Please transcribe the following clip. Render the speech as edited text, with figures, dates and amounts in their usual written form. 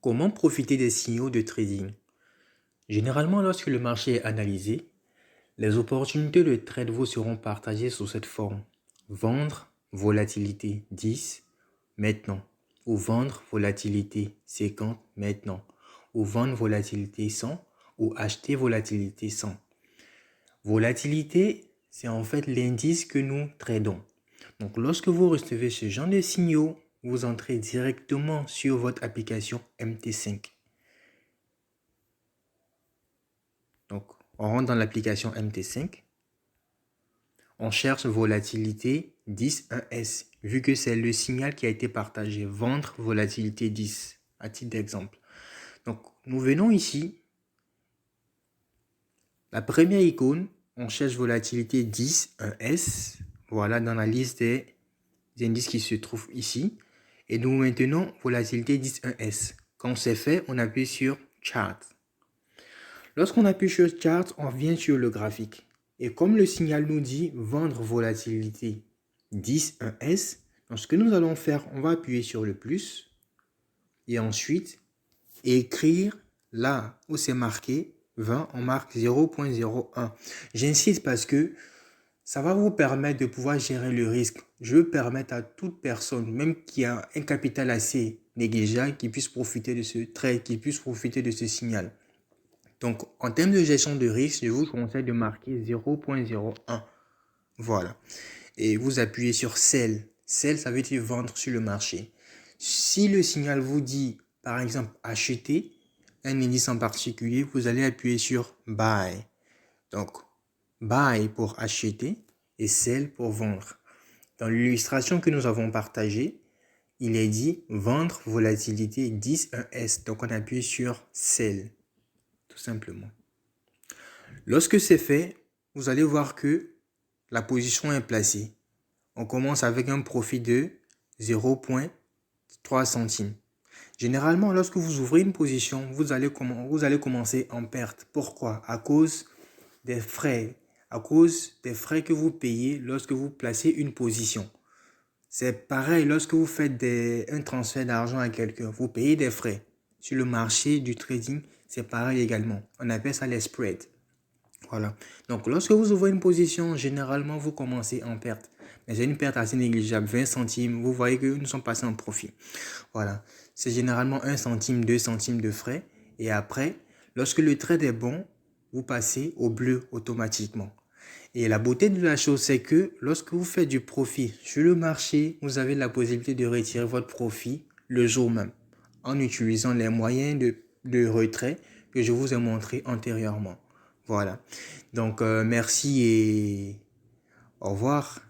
Comment profiter des signaux de trading? Généralement, lorsque le marché est analysé, les opportunités de trade vous seront partagées sous cette forme. Vendre, volatilité 10, maintenant. Ou vendre, volatilité 50, maintenant. Ou vendre, volatilité 100, ou acheter, volatilité 100. Volatilité, c'est en fait l'indice que nous tradons. Donc, lorsque vous recevez ce genre de signaux, vous entrez directement sur votre application MT5. Donc, on rentre dans l'application MT5. On cherche volatilité 10 1S, vu que c'est le signal qui a été partagé. Vendre volatilité 10, à titre d'exemple. Donc, nous venons ici. La première icône, on cherche volatilité 10 1S. Voilà, dans la liste des indices qui se trouvent ici. Et nous maintenons volatilité 10 1S. Quand c'est fait, on appuie sur Chart. Lorsqu'on appuie sur Chart, on vient sur le graphique. Et comme le signal nous dit vendre volatilité 10 1S, donc ce que nous allons faire, on va appuyer sur le plus et ensuite écrire là où c'est marqué 20, on marque 0.01. J'insiste parce que ça va vous permettre de pouvoir gérer le risque. Je veux permettre à toute personne, même qui a un capital assez négligeable, qui puisse profiter de ce trade, qui puisse profiter de ce signal. Donc, en termes de gestion de risque, je vous conseille de marquer 0.01. Voilà. Et vous appuyez sur Sell. Sell, ça veut dire vendre sur le marché. Si le signal vous dit, par exemple, acheter un indice en particulier, vous allez appuyer sur Buy. Donc, Buy pour acheter et Sell pour vendre. Dans l'illustration que nous avons partagée, il est dit vendre volatilité 10 1S. Donc, on appuie sur Sell. Tout simplement. Lorsque c'est fait, vous allez voir que la position est placée. On commence avec un profit de 0.3 centimes. Généralement, lorsque vous ouvrez une position, vous allez commencer en perte. Pourquoi? À cause des frais. À cause des frais que vous payez lorsque vous placez une position. C'est pareil lorsque vous faites un transfert d'argent à quelqu'un. Vous payez des frais. Sur le marché du trading, c'est pareil également. On appelle ça les spreads. Voilà. Donc, lorsque vous ouvrez une position, généralement, vous commencez en perte. Mais c'est une perte assez négligeable, 20 centimes. Vous voyez que nous sommes passés en profit. Voilà. C'est généralement 1 centime, 2 centimes de frais. Et après, lorsque le trade est bon, vous passez au bleu automatiquement. Et la beauté de la chose, c'est que lorsque vous faites du profit sur le marché, vous avez la possibilité de retirer votre profit le jour même en utilisant les moyens de retrait que je vous ai montré antérieurement. Voilà. Donc, merci et au revoir.